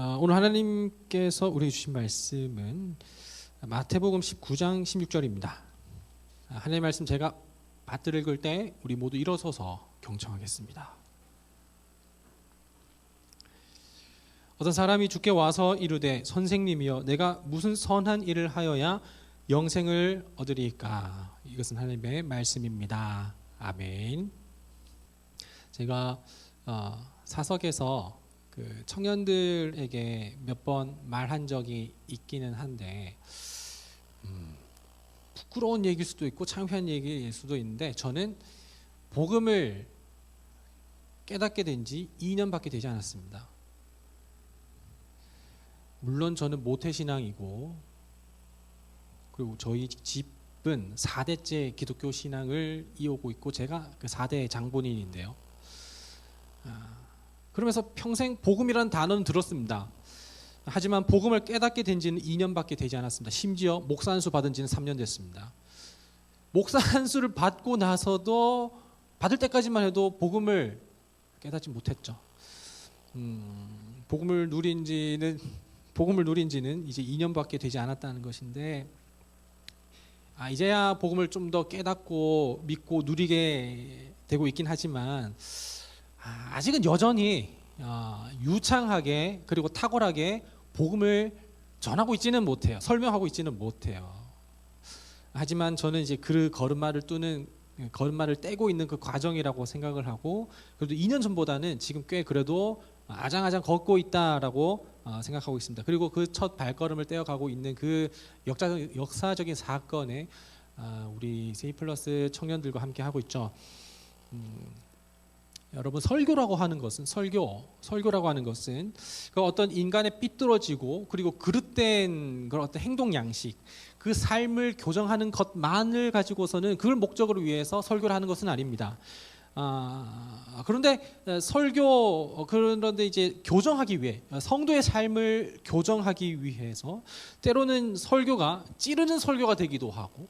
오늘 하나님께서 우리에게 주신 말씀은 마태복음 19장 16절입니다. 하나님의 말씀 제가 받들 읽을 때 우리 모두 일어서서 경청하겠습니다. 어떤 사람이 주께 와서 이르되 선생님이여 내가 무슨 선한 일을 하여야 영생을 얻으리이까. 이것은 하나님의 말씀입니다. 아멘. 제가 사석에서 그 청년들에게 몇 번 말한 적이 있기는 한데 부끄러운 얘기일 수도 있고 창피한 얘기일 수도 있는데, 저는 복음을 깨닫게 된 지 2년밖에 되지 않았습니다. 물론 저는 모태신앙이고, 그리고 저희 집은 4대째 기독교 신앙을 이어오고 있고 제가 그 4대 장본인인데요. 그러면서 평생 복음이라는 단어는 들었습니다. 하지만 복음을 깨닫게 된 지는 2년밖에 되지 않았습니다. 심지어 목사 안수 받은 지는 3년 됐습니다. 목사 안수를 받고 나서도 받을 때까지만 해도 복음을 깨닫지 못했죠. 복음을 누린 지는 이제 2년밖에 되지 않았다는 것인데, 이제야 복음을 좀 더 깨닫고 믿고 누리게 되고 있긴 하지만 아직은 여전히 유창하게 그리고 탁월하게 복음을 전하고 있지는 못해요. 설명하고 있지는 못해요. 하지만 저는 이제 그 걸음마를 떼고 있는 그 과정이라고 생각을 하고, 그래도 2년 전보다는 지금 꽤 그래도 아장아장 걷고 있다라고 생각하고 있습니다. 그리고 그 첫 발걸음을 떼어가고 있는 그 역사적인 사건에 우리 세이플러스 청년들과 함께 하고 있죠. 여러분, 설교라고 하는 것은 설교라고 하는 것은 그 어떤 인간의 삐뚤어지고 그리고 그릇된 그런 어떤 행동 양식, 그 삶을 교정하는 것만을 가지고서는 그걸 목적으로 위해서 설교를 하는 것은 아닙니다. 그런데 이제 교정하기 위해, 성도의 삶을 교정하기 위해서 때로는 설교가 찌르는 설교가 되기도 하고,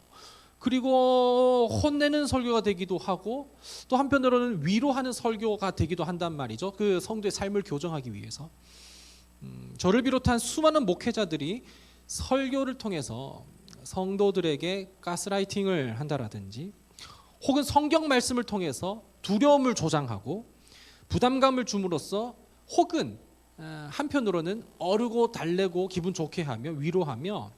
그리고 혼내는 설교가 되기도 하고, 또 한편으로는 위로하는 설교가 되기도 한단 말이죠. 그 성도의 삶을 교정하기 위해서. 저를 비롯한 수많은 목회자들이 설교를 통해서 성도들에게 가스라이팅을 한다라든지, 혹은 성경 말씀을 통해서 두려움을 조장하고 부담감을 줌으로써, 혹은 한편으로는 어르고 달래고 기분 좋게 하며 위로하며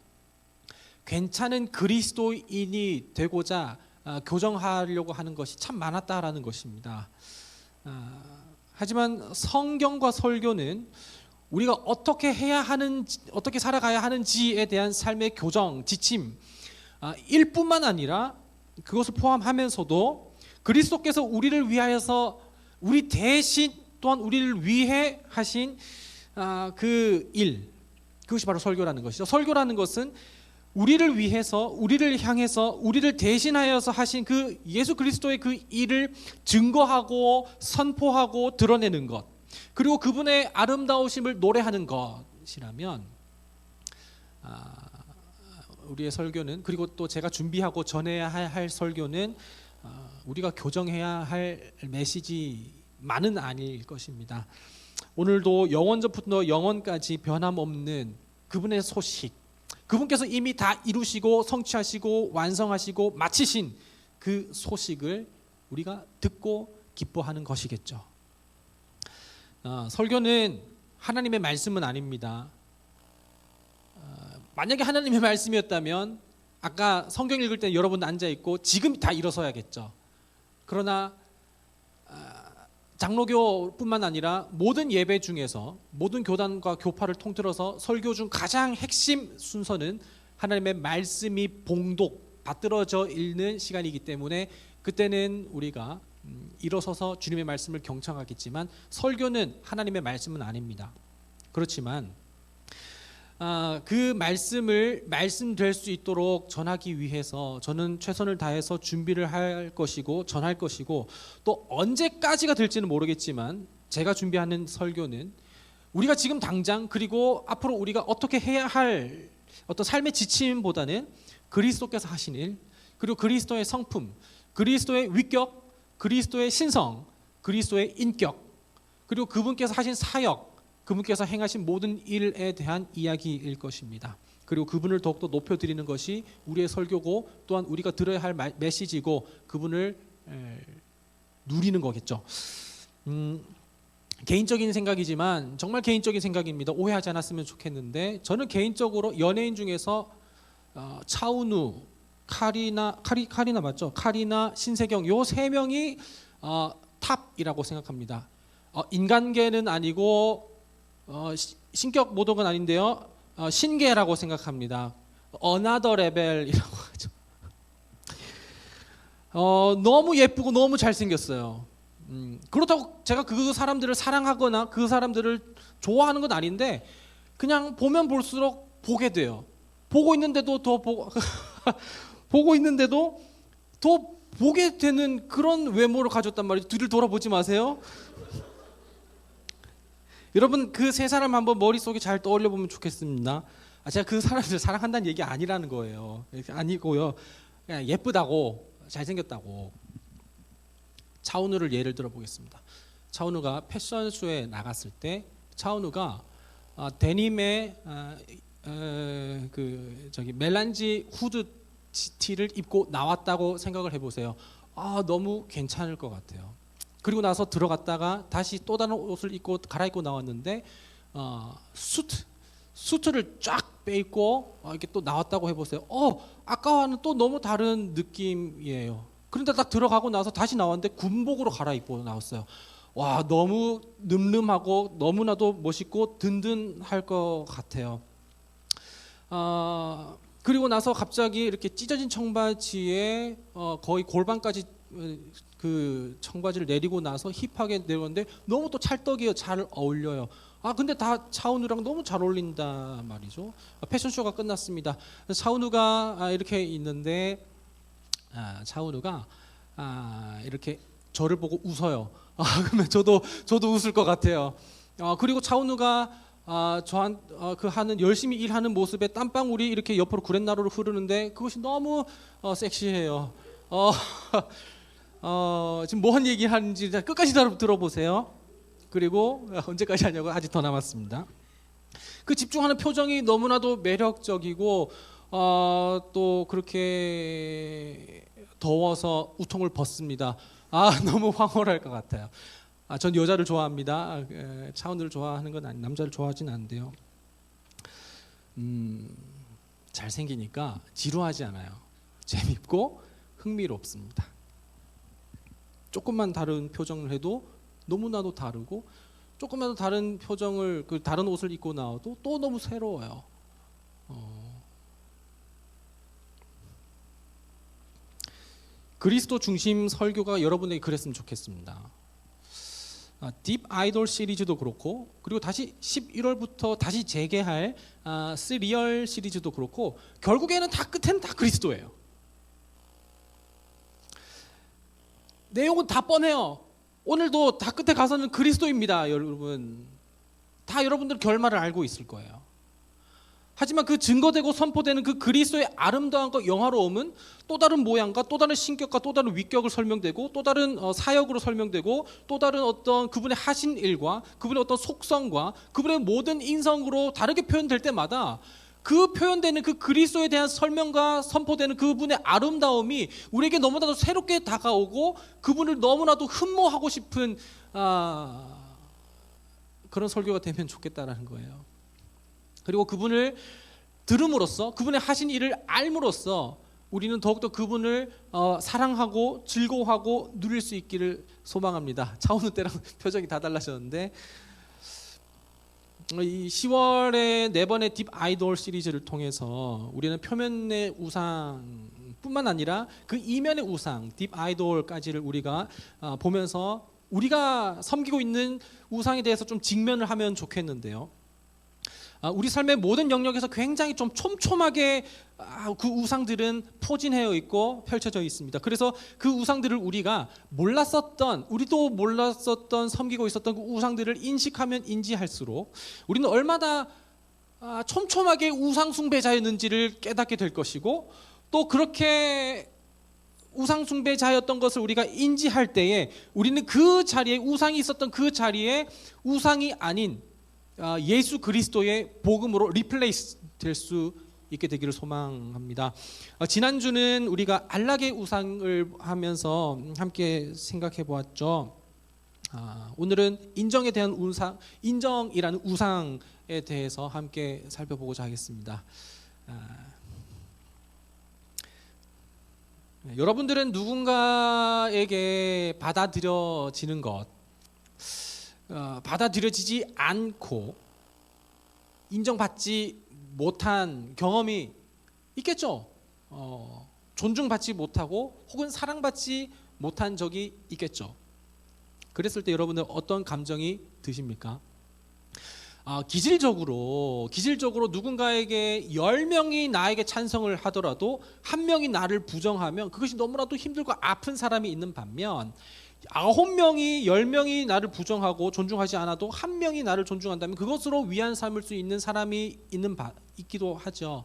괜찮은 그리스도인이 되고자 교정하려고 하는 것이 참 많았다라는 것입니다. 하지만 성경과 설교는 우리가 어떻게 살아가야 하는지에 대한 삶의 교정, 지침 일 뿐만 아니라 그것을 포함하면서도 그리스도께서 우리를 위하여서 우리 대신 또한 우리를 위해 하신 그 일, 그것이 바로 설교라는 것이죠. 설교라는 것은 우리를 위해서, 우리를 향해서, 우리를 대신하여서 하신 그 예수 그리스도의 그 일을 증거하고 선포하고 드러내는 것, 그리고 그분의 아름다우심을 노래하는 것이라면, 우리의 설교는, 그리고 또 제가 준비하고 전해야 할 설교는 우리가 교정해야 할 메시지만은 아닐 것입니다. 오늘도 영원전부터 영원까지 변함없는 그분의 소식, 그분께서 이미 다 이루시고 성취하시고 완성하시고 마치신 그 소식을 우리가 듣고 기뻐하는 것이겠죠. 설교는 하나님의 말씀은 아닙니다. 만약에 하나님의 말씀이었다면 아까 성경 읽을 때 여러분 앉아있고 지금 다 일어서야겠죠. 그러나 장로교뿐만 아니라 모든 예배 중에서, 모든 교단과 교파를 통틀어서 설교 중 가장 핵심 순서는 하나님의 말씀이 받들어져 있는 시간이기 때문에, 그때는 우리가 일어서서 주님의 말씀을 경청하겠지만 설교는 하나님의 말씀은 아닙니다. 그렇지만 그 말씀을 말씀될 수 있도록 전하기 위해서 저는 최선을 다해서 준비를 할 것이고 전할 것이고, 또 언제까지가 될지는 모르겠지만 제가 준비하는 설교는 우리가 지금 당장, 그리고 앞으로 우리가 어떻게 해야 할 어떤 삶의 지침보다는 그리스도께서 하신 일, 그리고 그리스도의 성품, 그리스도의 위격, 그리스도의 신성, 그리스도의 인격, 그리고 그분께서 하신 사역, 그분께서 행하신 모든 일에 대한 이야기일 것입니다. 그리고 그분을 더욱더 높여드리는 것이 우리의 설교고 또한 우리가 들어야 할 메시지고 그분을 누리는 거겠죠. 개인적인 생각이지만 정말 개인적인 생각입니다. 오해하지 않았으면 좋겠는데 저는 개인적으로 연예인 중에서 차은우, 카리나 맞죠? 카리나, 신세경 요 세 명이 탑이라고 생각합니다. 인간계는 아니고 신격 모독은 아닌데요. 신계라고 생각합니다. Another level이라고 하죠. 너무 예쁘고 너무 잘생겼어요. 그렇다고 제가 그 사람들을 사랑하거나 그 사람들을 좋아하는 건 아닌데 그냥 보면 볼수록 보게 돼요. 보고 있는데도 더 보고 있는데도 더 보게 되는 그런 외모를 가졌단 말이죠. 뒤를 돌아보지 마세요. 여러분 그 세 사람 한번 머릿속에 잘 떠올려 보면 좋겠습니다. 제가 그 사람들 사랑한다는 얘기 아니라는 거예요. 아니고요. 그냥 예쁘다고 잘생겼다고. 차은우를 예를 들어 보겠습니다. 차은우가 패션쇼에 나갔을 때 차은우가 데님의 멜란지 후드 티를 입고 나왔다고 생각을 해보세요. 너무 괜찮을 것 같아요. 그리고 나서 들어갔다가 다시 또 다른 옷을 입고 갈아입고 나왔는데 수트를 쫙 빼입고 이렇게 또 나왔다고 해보세요. 아까와는 또 너무 다른 느낌이에요. 그런데 딱 들어가고 나서 다시 나왔는데 군복으로 갈아입고 나왔어요. 와, 너무 늠름하고 너무나도 멋있고 든든할 것 같아요. 그리고 나서 갑자기 이렇게 찢어진 청바지에 거의 골반까지 그 청바지를 내리고 나서 힙하게 내렸는데 너무 또 찰떡이에요. 잘 어울려요. 근데 다 차은우랑 너무 잘 어울린다 말이죠. 패션쇼가 끝났습니다. 차은우가 이렇게 있는데 차은우가 이렇게 저를 보고 웃어요. 그러면 저도 웃을 것 같아요. 그리고 차은우가 그 하는 열심히 일하는 모습에 땀방울이 이렇게 옆으로 구렛나루로 흐르는데 그것이 너무 섹시해요. 지금 뭔 얘기하는지 끝까지 들어보세요. 그리고 언제까지 하냐고 아직 더 남았습니다. 그 집중하는 표정이 너무나도 매력적이고 또 그렇게 더워서 우통을 벗습니다. 너무 황홀할 것 같아요. 전 여자를 좋아합니다. 차은우를 좋아하는 건 남자를 좋아하진 않는데요. 잘생기니까 지루하지 않아요. 재밌고 흥미롭습니다. 조금만 다른 표정을 해도 너무나도 다르고 조금만 더 다른 표정을 다른 옷을 입고 나와도 또 너무 새로워요. 그리스도 중심 설교가 여러분에게 그랬으면 좋겠습니다. 딥 아이돌 시리즈도 그렇고 그리고 다시 11월부터 다시 재개할 스리얼 시리즈도 그렇고 결국에는 끝에는 다 그리스도예요. 내용은 다 뻔해요. 오늘도 다 끝에 가서는 그리스도입니다. 여러분 다 여러분들 결말을 알고 있을 거예요. 하지만 그 증거되고 선포되는 그 그리스도의 아름다움과 영화로움은 또 다른 모양과 또 다른 신격과 또 다른 위격을 설명되고 또 다른 사역으로 설명되고 또 다른 어떤 그분의 하신 일과 그분의 어떤 속성과 그분의 모든 인성으로 다르게 표현될 때마다 그 표현되는 그 그리스도에 대한 설명과 선포되는 그분의 아름다움이 우리에게 너무나도 새롭게 다가오고 그분을 너무나도 흠모하고 싶은 그런 설교가 되면 좋겠다라는 거예요. 그리고 그분을 들음으로써 그분의 하신 일을 알므로써 우리는 더욱더 그분을 사랑하고 즐거워하고 누릴 수 있기를 소망합니다. 차은우 때랑 표정이 다 달라졌는데 이 10월에 4번의 딥 아이돌 시리즈를 통해서 우리는 표면의 우상뿐만 아니라 그 이면의 우상, 딥 아이돌까지를 우리가 보면서 우리가 섬기고 있는 우상에 대해서 좀 직면을 하면 좋겠는데요. 우리 삶의 모든 영역에서 굉장히 좀 촘촘하게 그 우상들은 포진되어 있고 펼쳐져 있습니다. 그래서 그 우상들을 우리가 우리도 몰랐었던 섬기고 있었던 그 우상들을 인식하면 인지할수록 우리는 얼마나 촘촘하게 우상 숭배자였는지를 깨닫게 될 것이고 또 그렇게 우상 숭배자였던 것을 우리가 인지할 때에 우리는 그 자리에 우상이 있었던 그 자리에 우상이 아닌 예수 그리스도의 복음으로 리플레이스 될 수 있게 되기를 소망합니다. 지난주는 우리가 안락의 우상을 하면서 함께 생각해 보았죠. 오늘은 인정에 대한 우상, 인정이라는 우상에 대해서 함께 살펴보고자 하겠습니다. 여러분들은 누군가에게 받아들여지는 것, 받아들여지지 않고 인정받지 못한 경험이 있겠죠. 존중받지 못하고 혹은 사랑받지 못한 적이 있겠죠. 그랬을 때 여러분들 어떤 감정이 드십니까? 기질적으로 누군가에게 10명이 나에게 찬성을 하더라도 한 명이 나를 부정하면 그것이 너무나도 힘들고 아픈 사람이 있는 반면 9명이 10명이 나를 부정하고 존중하지 않아도 한 명이 나를 존중한다면 그것으로 위안 삼을 수 있는 사람이 있기도 하죠.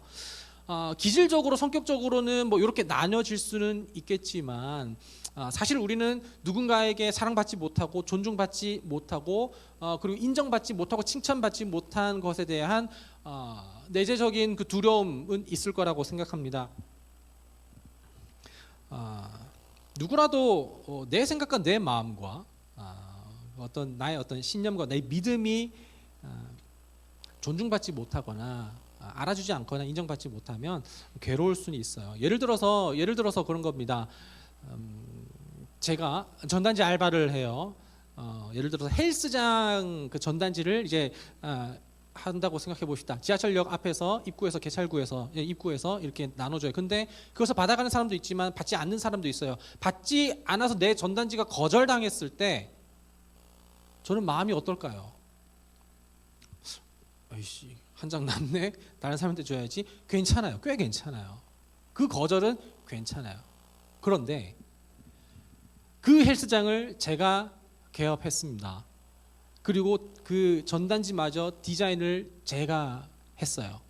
기질적으로 성격적으로는 뭐 이렇게 나뉘어질 수는 있겠지만 사실 우리는 누군가에게 사랑받지 못하고 존중받지 못하고 그리고 인정받지 못하고 칭찬받지 못한 것에 대한 내재적인 그 두려움은 있을 거라고 생각합니다. 누구라도 내 생각과 내 마음과 나의 어떤 신념과 내 믿음이 존중받지 못하거나 알아주지 않거나 인정받지 못하면 괴로울 수는 있어요. 예를 들어서 그런 겁니다. 제가 전단지 알바를 해요. 예를 들어서 헬스장 그 전단지를 이제 한다고 생각해 봅시다. 지하철역 앞에서 입구에서 개찰구에서 입구에서 이렇게 나눠줘요. 근데 그것을 받아가는 사람도 있지만 받지 않는 사람도 있어요. 받지 않아서 내 전단지가 거절당했을 때 저는 마음이 어떨까요? 아이씨, 한 장 남네. 다른 사람한테 줘야지. 괜찮아요. 꽤 괜찮아요. 그 거절은 괜찮아요. 그런데 그 헬스장을 제가 개업했습니다. 그리고 그 전단지마저 디자인을 제가 했어요.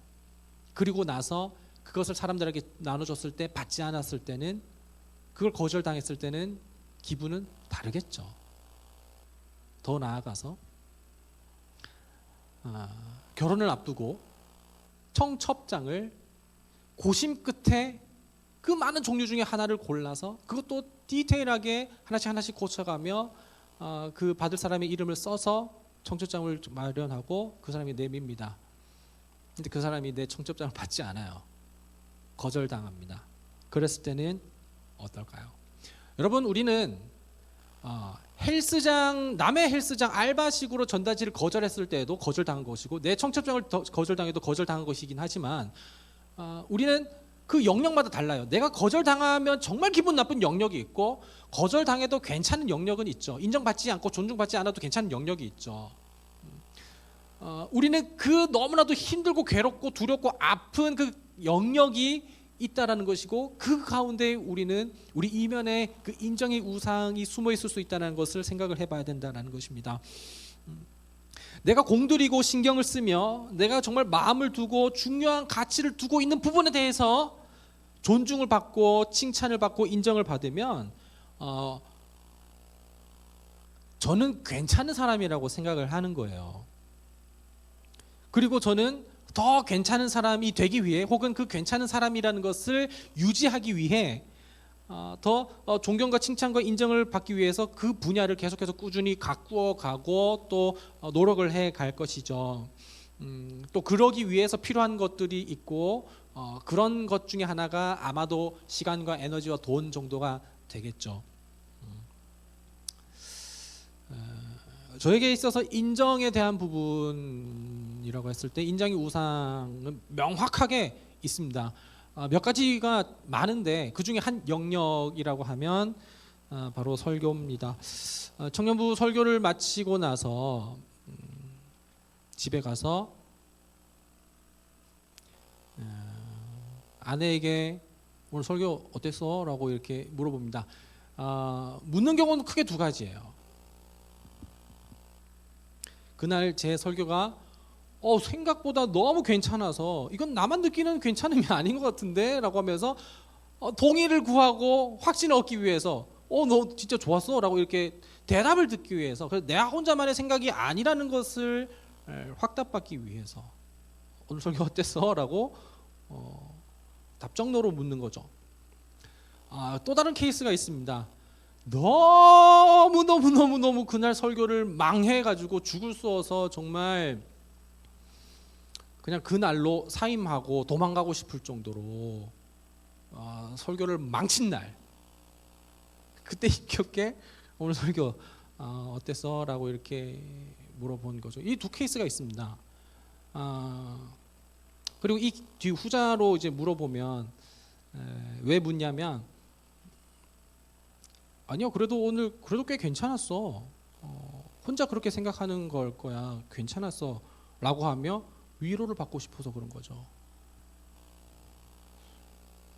그리고 나서 그것을 사람들에게 나눠줬을 때 받지 않았을 때는 그걸 거절당했을 때는 기분은 다르겠죠. 더 나아가서 결혼을 앞두고 청첩장을 고심 끝에 그 많은 종류 중에 하나를 골라서 그것도 디테일하게 하나씩 고쳐가며 그 받을 사람의 이름을 써서 청첩장을 마련하고 그 사람이 내밉니다. 근데 그 사람이 내 청첩장을 받지 않아요. 거절당합니다. 그랬을 때는 어떨까요? 여러분, 우리는 남의 헬스장 알바식으로 전단지를 거절했을 때에도 거절당한 것이고 내 청첩장을 거절당해도 거절당한 것이긴 하지만 우리는 그 영역마다 달라요. 내가 거절당하면 정말 기분 나쁜 영역이 있고 거절당해도 괜찮은 영역은 있죠. 인정받지 않고 존중받지 않아도 괜찮은 영역이 있죠. 우리는 그 너무나도 힘들고 괴롭고 두렵고 아픈 그 영역이 있다라는 것이고 그 가운데 우리는 우리 이면에 그 인정의 우상이 숨어 있을 수 있다는 것을 생각을 해봐야 된다는 것입니다. 내가 공들이고 신경을 쓰며 내가 정말 마음을 두고 중요한 가치를 두고 있는 부분에 대해서 존중을 받고 칭찬을 받고 인정을 받으면 저는 괜찮은 사람이라고 생각을 하는 거예요. 그리고 저는 더 괜찮은 사람이 되기 위해 혹은 그 괜찮은 사람이라는 것을 유지하기 위해 더 존경과 칭찬과 인정을 받기 위해서 그 분야를 계속해서 꾸준히 가꾸어 가고 또 노력을 해 갈 것이죠. 또 그러기 위해서 필요한 것들이 있고 그런 것 중에 하나가 아마도 시간과 에너지와 돈 정도가 되겠죠. 저에게 있어서 인정에 대한 부분이라고 했을 때 인정의 우상은 명확하게 있습니다. 몇 가지가 많은데 그 중에 한 영역이라고 하면 바로 설교입니다. 청년부 설교를 마치고 나서 집에 가서 아내에게 오늘 설교 어땠어? 라고 이렇게 물어봅니다. 묻는 경우는 크게 두 가지예요. 그날 제 설교가 생각보다 너무 괜찮아서 이건 나만 느끼는 괜찮음이 아닌 것 같은데 라고 하면서 동의를 구하고 확신을 얻기 위해서 너 진짜 좋았어? 라고 이렇게 대답을 듣기 위해서 그래서 내가 혼자만의 생각이 아니라는 것을 확답받기 위해서 오늘 설교 어땠어? 라고 답정너로 묻는 거죠. 또 다른 케이스가 있습니다. 너무 그날 설교를 망해가지고 죽을 쏘아서 정말 그냥 그날로 사임하고 도망가고 싶을 정도로 설교를 망친 날, 그때 힘겹게 오늘 설교 어땠어? 라고 이렇게 물어본 거죠. 이 두 케이스가 있습니다. 그리고 이 뒤 후자로 이제 물어보면 왜 묻냐면, 아니요, 그래도 오늘 그래도 꽤 괜찮았어. 혼자 그렇게 생각하는 걸 거야. 괜찮았어. 라고 하며 위로를 받고 싶어서 그런 거죠.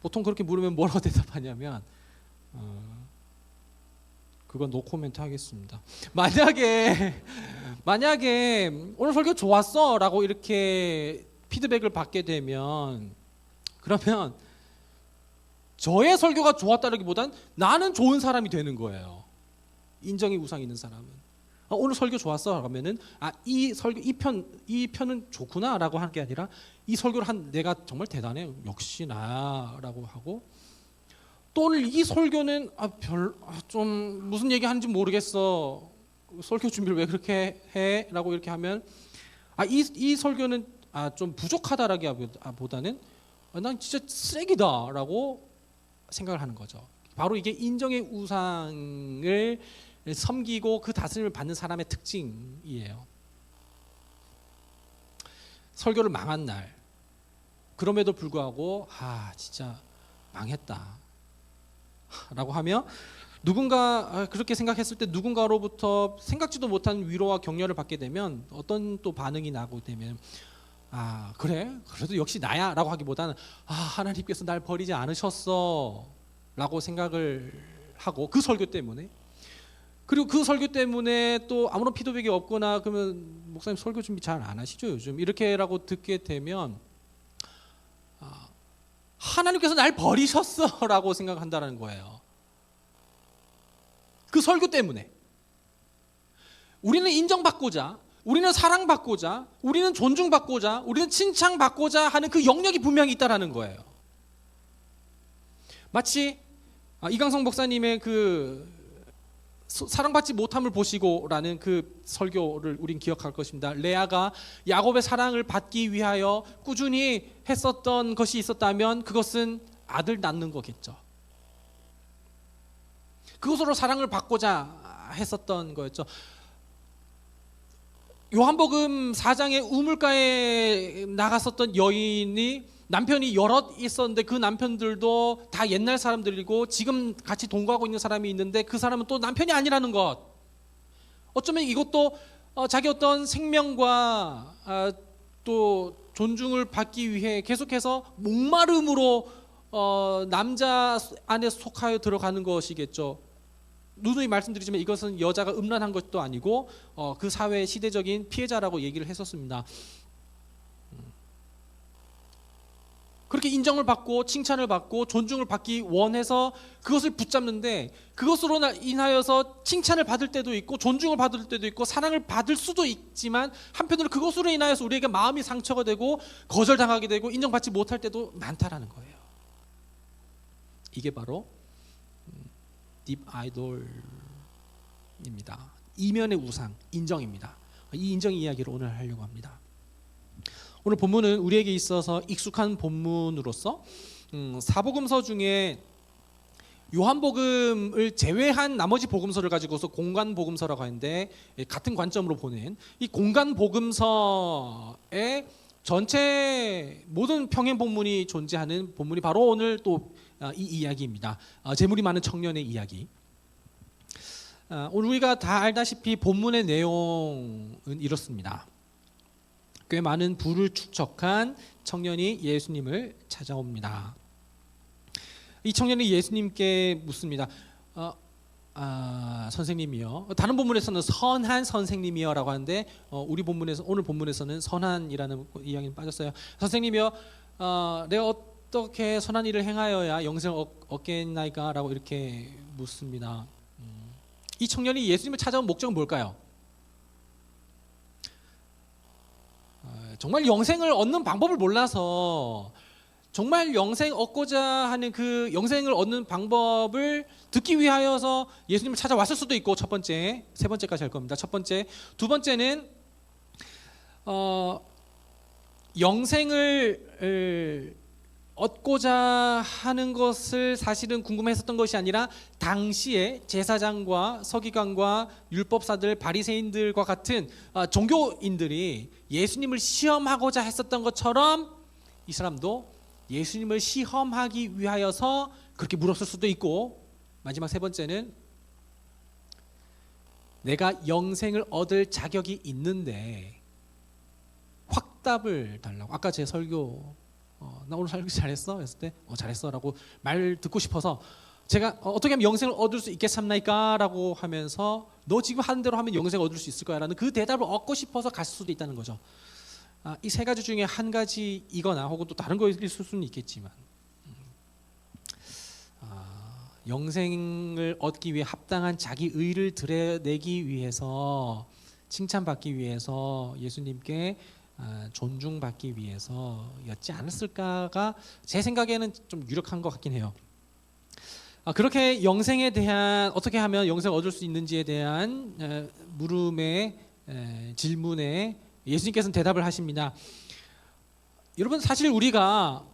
보통 그렇게 물으면 뭐라고 대답하냐면 그건 노코멘트 하겠습니다. 만약에 오늘 설교 좋았어 라고 이렇게 피드백을 받게 되면, 그러면 저의 설교가 좋았다기보단 나는 좋은 사람이 되는 거예요. 인정의 우상이 있는 사람은. 오늘 설교 좋았어 하면은 이 설교 이 편은 좋구나라고 하는 게 아니라 이 설교를 한 내가 정말 대단해, 역시 나라고 하고, 또 오늘 이 설교는 좀 무슨 얘기하는지 모르겠어, 설교 준비를 왜 그렇게 해?라고 이렇게 하면 이 설교는 좀 부족하다라기보다는 난 진짜 쓰레기다라고 생각을 하는 거죠. 바로 이게 인정의 우상을 섬기고 그 다스림을 받는 사람의 특징이에요. 설교를 망한 날, 그럼에도 불구하고 진짜 망했다 라고 하며 누군가 그렇게 생각했을 때 누군가로부터 생각지도 못한 위로와 격려를 받게 되면 어떤 또 반응이 나고 되면 그래? 그래도 역시 나야 라고 하기보다는 하나님께서 날 버리지 않으셨어 라고 생각을 하고, 그 설교 때문에, 그리고 그 설교 때문에 또 아무런 피드백이 없거나 그러면 목사님 설교 준비 잘 안 하시죠 요즘, 이렇게라고 듣게 되면 하나님께서 날 버리셨어 라고 생각한다는 거예요. 그 설교 때문에 우리는 인정받고자, 우리는 사랑받고자, 우리는 존중받고자, 우리는 칭찬받고자 하는 그 영역이 분명히 있다라는 거예요. 마치 이강성 목사님의 그 사랑받지 못함을 보시고라는 그 설교를 우린 기억할 것입니다. 레아가 야곱의 사랑을 받기 위하여 꾸준히 했었던 것이 있었다면 그것은 아들 낳는 거겠죠. 그것으로 사랑을 받고자 했었던 거였죠. 요한복음 4장에 우물가에 나갔었던 여인이 남편이 여럿 있었는데 그 남편들도 다 옛날 사람들이고 지금 같이 동거하고 있는 사람이 있는데 그 사람은 또 남편이 아니라는 것. 어쩌면 이것도 자기 어떤 생명과 또 존중을 받기 위해 계속해서 목마름으로 남자 안에 속하여 들어가는 것이겠죠. 누누이 말씀드리지만 이것은 여자가 음란한 것도 아니고 그 사회의 시대적인 피해자라고 얘기를 했었습니다. 그렇게 인정을 받고 칭찬을 받고 존중을 받기 원해서 그것을 붙잡는데, 그것으로 인하여서 칭찬을 받을 때도 있고 존중을 받을 때도 있고 사랑을 받을 수도 있지만, 한편으로 그것으로 인하여서 우리에게 마음이 상처가 되고 거절당하게 되고 인정받지 못할 때도 많다라는 거예요. 이게 바로 딥 아이돌입니다. 이면의 우상, 인정입니다. 이 인정 이야기를 오늘 하려고 합니다. 오늘 본문은 우리에게 있어서 익숙한 본문으로서 사복음서 중에 요한복음을 제외한 나머지 복음서를 가지고서 공간복음서라고 하는데, 같은 관점으로 보는 이 공간복음서의 전체 모든 평행 본문이 존재하는 본문이 바로 오늘 또 이 이야기입니다. 재물이 많은 청년의 이야기. 오늘 우리가 다 알다시피 본문의 내용은 이렇습니다. 꽤 많은 부를 축적한 청년이 예수님을 찾아옵니다. 이 청년이 예수님께 묻습니다. 선생님이요. 다른 본문에서는 선한 선생님이요라고 하는데 우리 본문에서, 오늘 본문에서는 선한이라는 이야기는 빠졌어요. 선생님이요, 내가 어떻게 선한 일을 행하여야 영생을 얻겠나이까라고 이렇게 묻습니다. 이 청년이 예수님을 찾아온 목적은 뭘까요? 정말 영생을 얻는 방법을 몰라서 정말 영생 얻고자 하는 그 영생을 얻는 방법을 듣기 위하여서 예수님을 찾아왔을 수도 있고, 첫 번째, 세 번째까지 할 겁니다. 첫 번째, 두 번째는 영생을 얻고자 하는 것을 사실은 궁금했었던 것이 아니라 당시에 제사장과 서기관과 율법사들, 바리새인들과 같은 종교인들이 예수님을 시험하고자 했었던 것처럼 이 사람도 예수님을 시험하기 위하여서 그렇게 물었을 수도 있고, 마지막 세 번째는 내가 영생을 얻을 자격이 있는데 확답을 달라고. 아까 제 설교 나 오늘 설교 잘했어? 했을 때 잘했어 라고 말 듣고 싶어서 제가 어떻게 하면 영생을 얻을 수 있겠습니까? 라고 하면서 너 지금 하는 대로 하면 영생을 얻을 수 있을 거야 라는 그 대답을 얻고 싶어서 갔을 수도 있다는 거죠. 이 세 가지 중에 한 가지이거나 혹은 또 다른 거일 수는 있겠지만 영생을 얻기 위해 합당한 자기 의를 드러내기 위해서, 칭찬받기 위해서, 예수님께 존중받기 위해서였지 않았을까가 제 생각에는 좀 유력한 것 같긴 해요. 그렇게 영생에 대한, 어떻게 하면 영생을 얻을 수 있는지에 대한 물음의 질문에 예수님께서는 대답을 하십니다. 여러분, 사실 우리가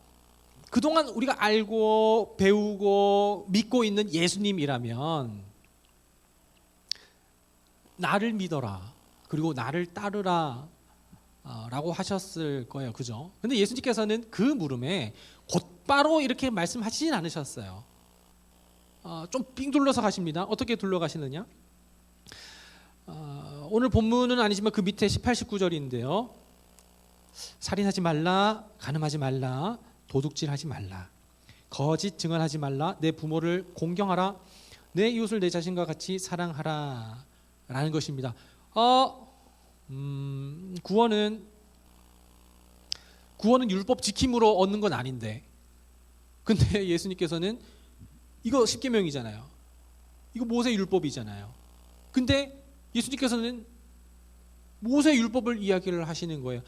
그동안 우리가 알고 배우고 믿고 있는 예수님이라면 나를 믿어라, 그리고 나를 따르라 라고 하셨을 거예요. 그죠? 근데 예수님께서는 그 물음에 곧바로 이렇게 말씀하시진 않으셨어요. 좀 삥 둘러서 가십니다. 어떻게 둘러 가시느냐? 오늘 본문은 아니지만 그 밑에 18, 19절인데요. 살인하지 말라, 간음하지 말라, 도둑질하지 말라, 거짓 증언하지 말라, 내 부모를 공경하라, 내 이웃을 내 자신과 같이 사랑하라 라는 것입니다. 구원은 율법 지킴으로 얻는 건 아닌데, 근데 예수님께서는 이거 십계명이잖아요. 이거 모세 율법이잖아요. 근데 예수님께서는 모세 율법을 이야기를 하시는 거예요.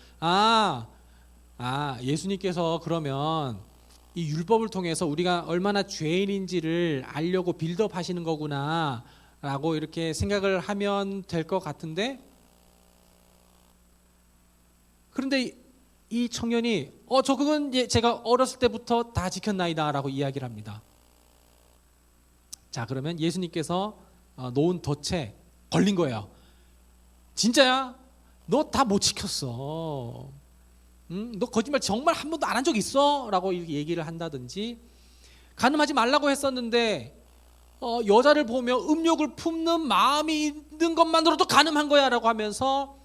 예수님께서 그러면 이 율법을 통해서 우리가 얼마나 죄인인지를 알려고 빌드업 하시는 거구나 라고 이렇게 생각을 하면 될 것 같은데, 그런데 이 청년이 그건 제가 어렸을 때부터 다 지켰나이다 라고 이야기를 합니다. 자, 그러면 예수님께서 놓은 덫에 걸린 거예요. 진짜야? 너 다 못 지켰어. 너 거짓말 정말 한 번도 안 한 적 있어? 라고 얘기를 한다든지, 간음하지 말라고 했었는데 여자를 보며 음욕을 품는 마음이 있는 것만으로도 간음한 거야 라고 하면서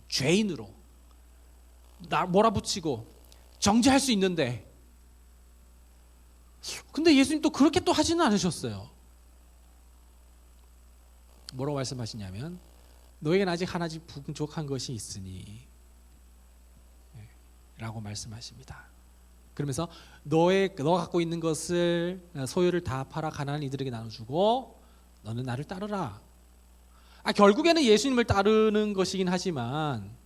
죄인으로 나 몰아붙이고 정죄할 수 있는데, 근데 예수님 또 그렇게 또 하지는 않으셨어요. 뭐라고 말씀하시냐면, 너에게는 아직 하나씩 부족한 것이 있으니 라고 말씀하십니다. 그러면서 너가 갖고 있는 것을, 소유를 다 팔아 가난한 이들에게 나눠주고 너는 나를 따르라. 결국에는 예수님을 따르는 것이긴 하지만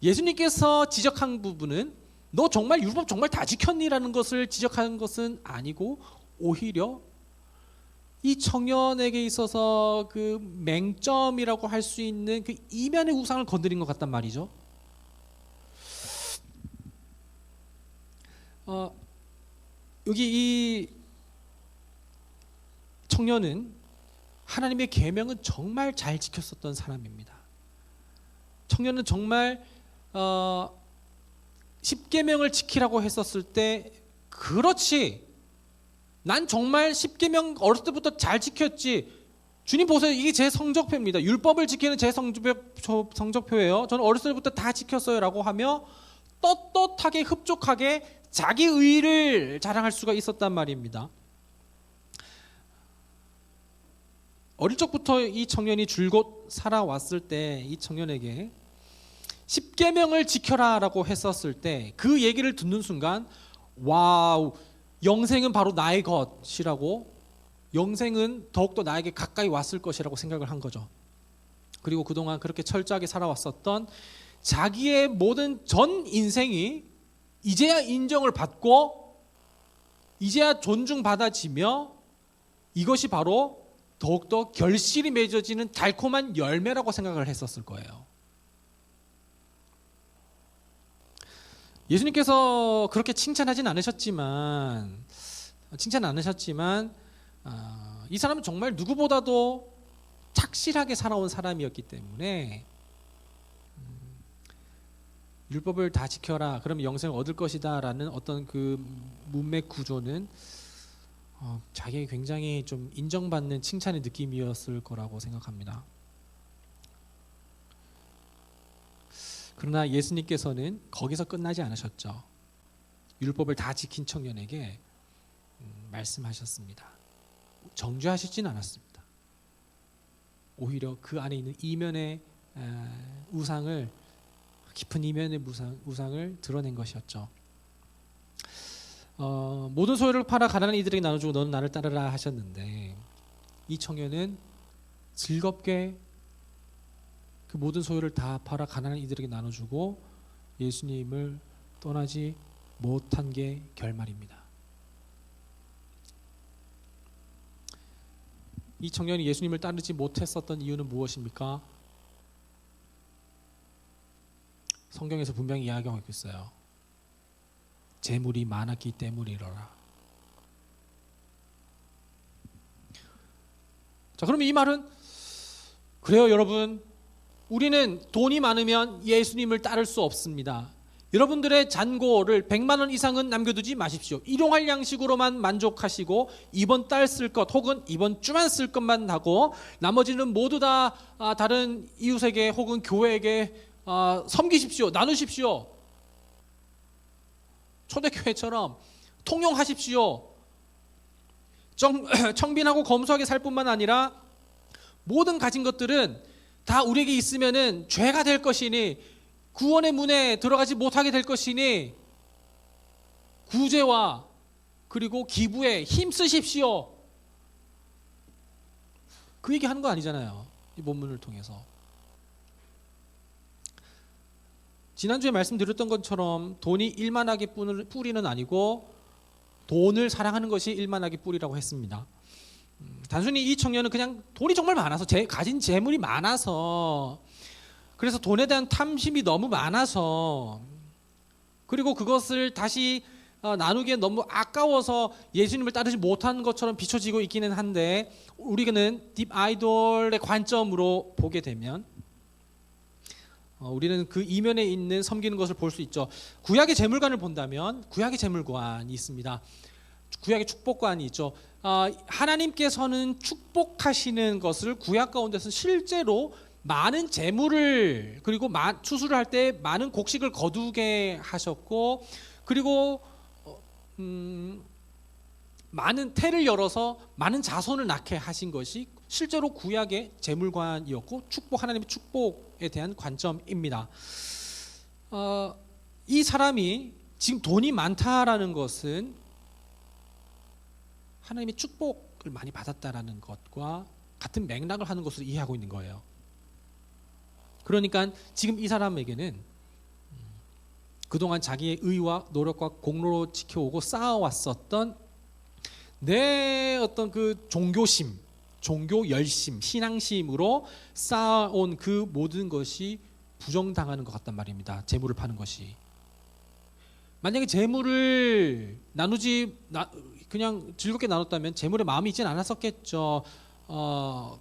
예수님께서 지적한 부분은 너 정말 율법 정말 다 지켰니라는 것을 지적한 것은 아니고, 오히려 이 청년에게 있어서 그 맹점이라고 할 수 있는 그 이면의 우상을 건드린 것 같단 말이죠. 여기 이 청년은 하나님의 계명은 정말 잘 지켰었던 사람입니다. 청년은 정말 십계명을 지키라고 했었을 때, 그렇지, 난 정말 십계명 어렸을 때부터 잘 지켰지, 주님 보세요, 이게 제 성적표입니다, 율법을 지키는 제 성적표예요, 저는 어렸을 때부터 다 지켰어요 라고 하며 떳떳하게 흡족하게 자기 의를 자랑할 수가 있었단 말입니다. 어릴 적부터 이 청년이 줄곧 살아왔을 때 이 청년에게 십계명을 지켜라 라고 했었을 때 그 얘기를 듣는 순간, 와우, 영생은 바로 나의 것이라고, 영생은 더욱더 나에게 가까이 왔을 것이라고 생각을 한 거죠. 그리고 그동안 그렇게 철저하게 살아왔었던 자기의 모든 전 인생이 이제야 인정을 받고 이제야 존중받아지며 이것이 바로 더욱더 결실이 맺어지는 달콤한 열매라고 생각을 했었을 거예요. 예수님께서 그렇게 칭찬하진 않으셨지만 이 사람은 정말 누구보다도 착실하게 살아온 사람이었기 때문에 율법을 다 지켜라 그러면 영생을 얻을 것이다 라는 어떤 그 문맥 구조는 자기에게 굉장히 좀 인정받는 칭찬의 느낌이었을 거라고 생각합니다. 그러나 예수님께서는 거기서 끝나지 않으셨죠. 율법을 다 지킨 청년에게 말씀하셨습니다. 정죄하시지는 않았습니다. 오히려 그 안에 있는 이면의 우상을 깊은 이면의 우상을 드러낸 것이었죠. 모든 소유를 팔아 가난한 이들에게 나눠주고 너는 나를 따르라 하셨는데 이 청년은 즐겁게 그 모든 소유를 다 팔아 가난한 이들에게 나눠주고 예수님을 떠나지 못한 게 결말입니다. 이 청년이 예수님을 따르지 못했었던 이유는 무엇입니까? 성경에서 분명히 이야기하고 있어요. 재물이 많았기 때문이로라. 자, 그럼 이 말은 그래요, 여러분. 우리는 돈이 많으면 예수님을 따를 수 없습니다. 여러분들의 잔고를 100만 원 이상은 남겨두지 마십시오. 일용할 양식으로만 만족하시고 이번 달 쓸 것 혹은 이번 주만 쓸 것만 하고 나머지는 모두 다 다른 이웃에게 혹은 교회에게 섬기십시오. 나누십시오. 초대교회처럼 통용하십시오. 청빈하고 검소하게 살 뿐만 아니라 모든 가진 것들은 다 우리에게 있으면은 죄가 될 것이니 구원의 문에 들어가지 못하게 될 것이니 구제와 그리고 기부에 힘쓰십시오. 그 얘기 하는 거 아니잖아요. 이 본문을 통해서. 지난주에 말씀드렸던 것처럼 돈이 일만하게 뿌리는 아니고 돈을 사랑하는 것이 일만하게 뿌리라고 했습니다. 단순히 이 청년은 그냥 돈이 정말 많아서 가진 재물이 많아서 그래서 돈에 대한 탐심이 너무 많아서 그리고 그것을 다시 나누기에 너무 아까워서 예수님을 따르지 못한 것처럼 비춰지고 있기는 한데 우리는 딥 아이돌의 관점으로 보게 되면 우리는 그 이면에 있는 섬기는 것을 볼 수 있죠. 구약의 재물관을 본다면 구약의 재물관이 있습니다. 구약의 축복관이 있죠. 하나님께서는 축복하시는 것을 구약 가운데서 실제로 많은 재물을 그리고 추수를 할 때 많은 곡식을 거두게 하셨고 그리고 많은 태를 열어서 많은 자손을 낳게 하신 것이 실제로 구약의 재물관이었고 하나님의 축복에 대한 관점입니다. 이 사람이 지금 돈이 많다라는 것은 하나님의 축복을 많이 받았다라는 것과 같은 맥락을 하는 것으로 이해하고 있는 거예요. 그러니까 지금 이 사람에게는 그동안 자기의 의와 노력과 공로로 지켜오고 쌓아왔었던 내 어떤 그 종교심, 종교 열심, 신앙심으로 쌓아온 그 모든 것이 부정당하는 것 같단 말입니다. 재물을 파는 것이. 만약에 재물을 그냥 즐겁게 나눴다면 재물에 마음이 있지는 않았었겠죠.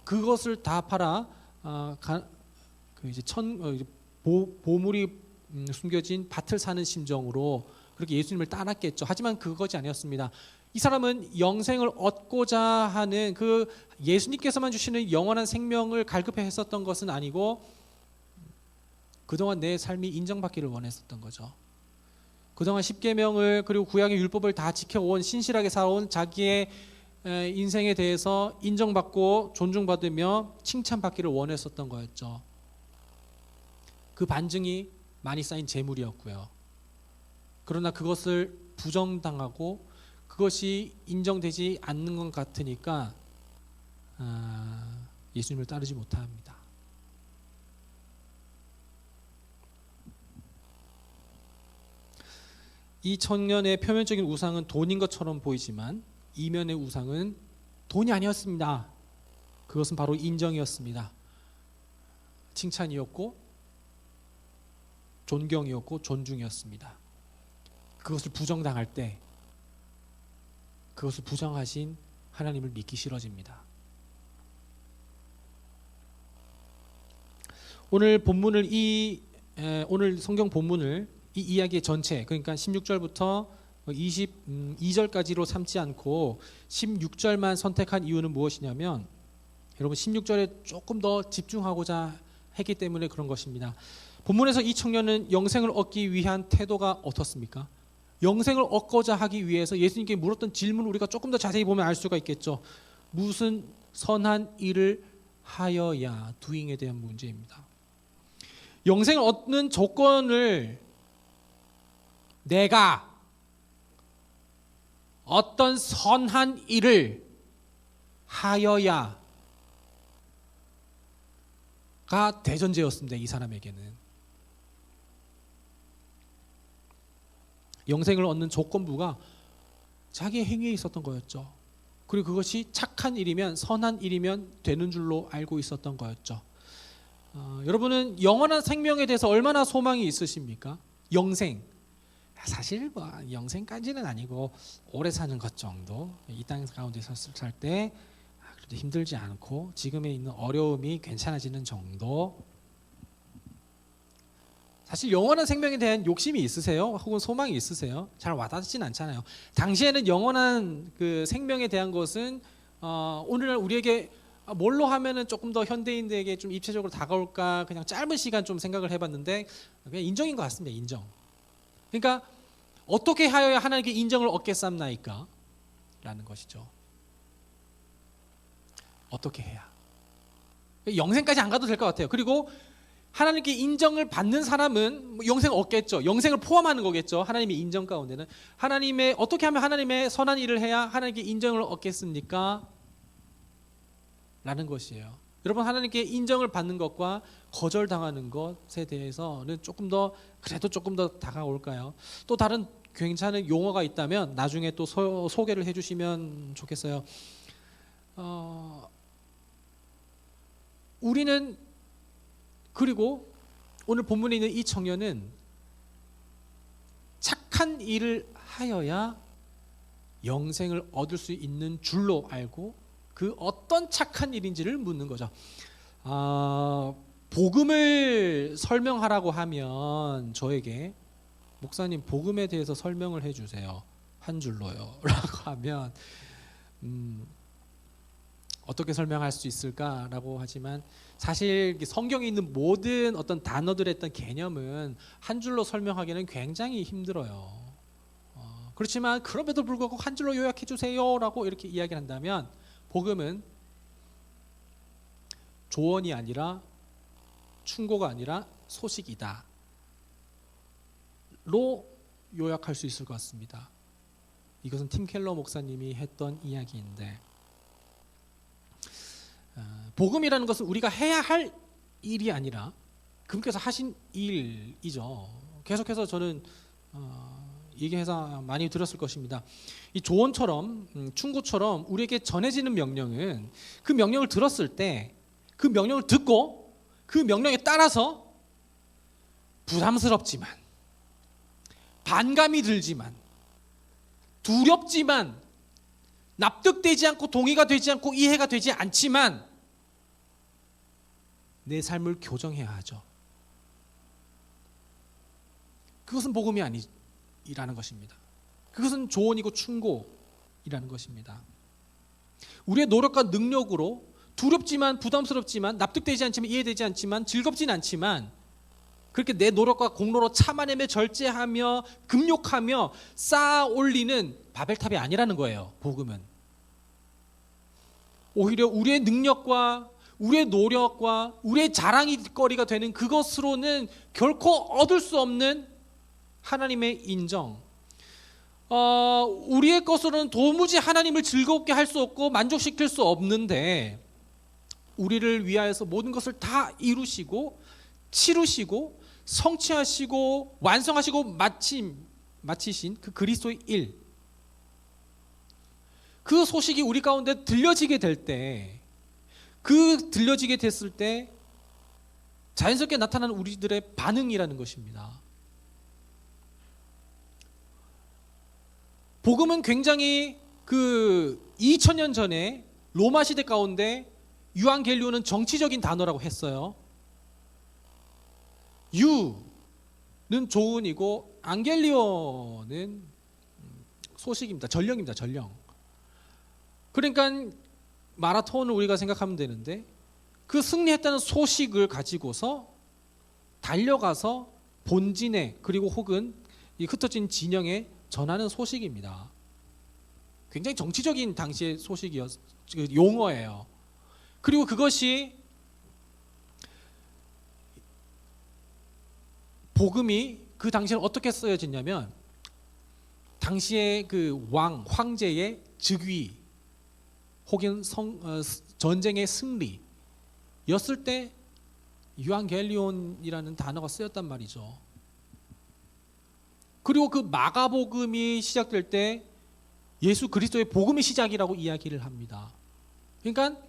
그것을 다 팔아 보물이 숨겨진 밭을 사는 심정으로 그렇게 예수님을 따랐겠죠. 하지만 그것이 아니었습니다. 이 사람은 영생을 얻고자 하는 그 예수님께서만 주시는 영원한 생명을 갈급해 했었던 것은 아니고 그동안 내 삶이 인정받기를 원했었던 거죠. 그동안 십계명을 그리고 구약의 율법을 다 지켜온 신실하게 살아온 자기의 인생에 대해서 인정받고 존중받으며 칭찬받기를 원했었던 거였죠. 그 반증이 많이 쌓인 재물이었고요. 그러나 그것을 부정당하고 그것이 인정되지 않는 것 같으니까 예수님을 따르지 못합니다. 이 청년의 표면적인 우상은 돈인 것처럼 보이지만 이면의 우상은 돈이 아니었습니다. 그것은 바로 인정이었습니다. 칭찬이었고 존경이었고 존중이었습니다. 그것을 부정당할 때 그것을 부정하신 하나님을 믿기 싫어집니다. 오늘 성경 본문을 이 이야기의 전체, 그러니까 16절부터 22절까지로 삼지 않고 16절만 선택한 이유는 무엇이냐면, 여러분 16절에 조금 더 집중하고자 했기 때문에 그런 것입니다. 본문에서 이 청년은 영생을 얻기 위한 태도가 어떻습니까? 영생을 얻고자 하기 위해서 예수님께 물었던 질문을 우리가 조금 더 자세히 보면 알 수가 있겠죠. 무슨 선한 일을 하여야, doing에 대한 문제입니다. 영생을 얻는 조건을 내가 어떤 선한 일을 하여야가 대전제였습니다. 이 사람에게는. 영생을 얻는 조건부가 자기의 행위에 있었던 거였죠. 그리고 그것이 착한 일이면, 선한 일이면 되는 줄로 알고 있었던 거였죠. 여러분은 영원한 생명에 대해서 얼마나 소망이 있으십니까? 영생. 사실 뭐 영생까지는 아니고 오래 사는 것 정도. 이 땅 가운데 살 때 그래도 힘들지 않고 지금에 있는 어려움이 괜찮아지는 정도. 사실 영원한 생명에 대한 욕심이 있으세요? 혹은 소망이 있으세요? 잘 와닿지는 않잖아요. 당시에는 영원한 그 생명에 대한 것은 오늘날 우리에게 뭘로 하면은 조금 더 현대인들에게 좀 입체적으로 다가올까, 그냥 짧은 시간 좀 생각을 해봤는데 그냥 인정인 것 같습니다. 인정. 그러니까 어떻게 하여야 하나님께 인정을 얻겠삼나이까? 라는 것이죠. 어떻게 해야? 영생까지 안 가도 될 것 같아요. 그리고 하나님께 인정을 받는 사람은 영생을 얻겠죠. 영생을 포함하는 거겠죠. 하나님의 인정 가운데는. 어떻게 하면 하나님의 선한 일을 해야 하나님께 인정을 얻겠습니까? 라는 것이에요. 여러분, 하나님께 인정을 받는 것과 거절당하는 것에 대해서는 조금 더 다가올까요? 또 다른 괜찮은 용어가 있다면 나중에 또 소개를 해주시면 좋겠어요. 우리는, 그리고 오늘 본문에 있는 이 청년은 착한 일을 하여야 영생을 얻을 수 있는 줄로 알고 그 어떤 착한 일인지를 묻는 거죠. 복음을 설명하라고 하면 저에게 목사님 복음에 대해서 설명을 해주세요. 한 줄로요. 라고 하면 어떻게 설명할 수 있을까라고 하지만 사실 성경에 있는 모든 어떤 단어들의 어떤 개념은 한 줄로 설명하기는 굉장히 힘들어요. 그렇지만 그럼에도 불구하고 한 줄로 요약해 주세요라고 이렇게 이야기를 한다면 복음은 조언이 아니라 충고가 아니라 소식이다 로 요약할 수 있을 것 같습니다. 이것은 팀 켈러 목사님이 했던 이야기인데, 복음이라는 것은 우리가 해야 할 일이 아니라 그분께서 하신 일이죠. 계속해서 저는 얘기해서 많이 들었을 것입니다. 이 조언처럼 충고처럼 우리에게 전해지는 명령은 그 명령을 들었을 때 그 명령을 듣고 그 명령에 따라서 부담스럽지만, 반감이 들지만, 두렵지만, 납득되지 않고 동의가 되지 않고 이해가 되지 않지만 내 삶을 교정해야 하죠. 그것은 복음이 아니라는 것입니다. 그것은 조언이고 충고이라는 것입니다. 우리의 노력과 능력으로 두렵지만, 부담스럽지만, 납득되지 않지만, 이해되지 않지만, 즐겁진 않지만 그렇게 내 노력과 공로로 참아내며 절제하며 금욕하며 쌓아 올리는 바벨탑이 아니라는 거예요. 복음은 오히려 우리의 능력과 우리의 노력과 우리의 자랑거리가 되는 그것으로는 결코 얻을 수 없는 하나님의 인정, 우리의 것으로는 도무지 하나님을 즐겁게 할 수 없고 만족시킬 수 없는데 우리를 위하여서 모든 것을 다 이루시고 치루시고 성취하시고 완성하시고 마침 마치신 그 그리스도의 일, 그 소식이 우리 가운데 들려지게 될 때, 그 들려지게 됐을 때 자연스럽게 나타나는 우리들의 반응이라는 것입니다. 복음은 굉장히 그 2000년 전에 로마 시대 가운데 유앙겔리온은 정치적인 단어라고 했어요. 유는 조언이고 앙겔리온은 소식입니다. 전령입니다. 전령. 그러니까 마라톤을 우리가 생각하면 되는데 그 승리했다는 소식을 가지고서 달려가서 본진에 그리고 혹은 이 흩어진 진영에 전하는 소식입니다. 굉장히 정치적인 당시의 용어예요. 그리고 그것이 복음이 그 당시에 어떻게 쓰여졌냐면 당시에 그 황제의 즉위 혹은 전쟁의 승리였을 때 유앙겔리온이라는 단어가 쓰였단 말이죠. 그리고 그 마가복음이 시작될 때 예수 그리스도의 복음의 시작이라고 이야기를 합니다. 그러니까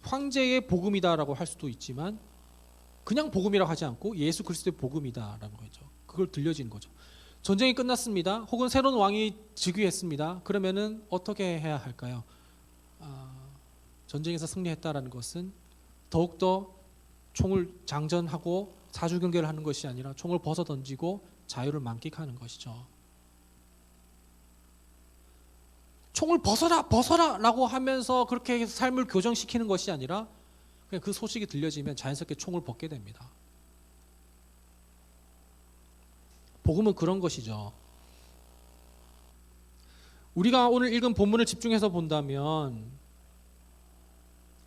황제의 복음이다라고 할 수도 있지만 그냥 복음이라고 하지 않고 예수 그리스도의 복음이다라는 거죠. 그걸 들려지는 거죠. 전쟁이 끝났습니다. 혹은 새로운 왕이 즉위했습니다. 그러면은 어떻게 해야 할까요? 전쟁에서 승리했다라는 것은 더욱더 총을 장전하고 사주 경계를 하는 것이 아니라 총을 벗어 던지고 자유를 만끽하는 것이죠. 총을 벗어라라고 하면서 그렇게 삶을 교정시키는 것이 아니라 그냥 그 소식이 들려지면 자연스럽게 총을 벗게 됩니다. 복음은 그런 것이죠. 우리가 오늘 읽은 본문을 집중해서 본다면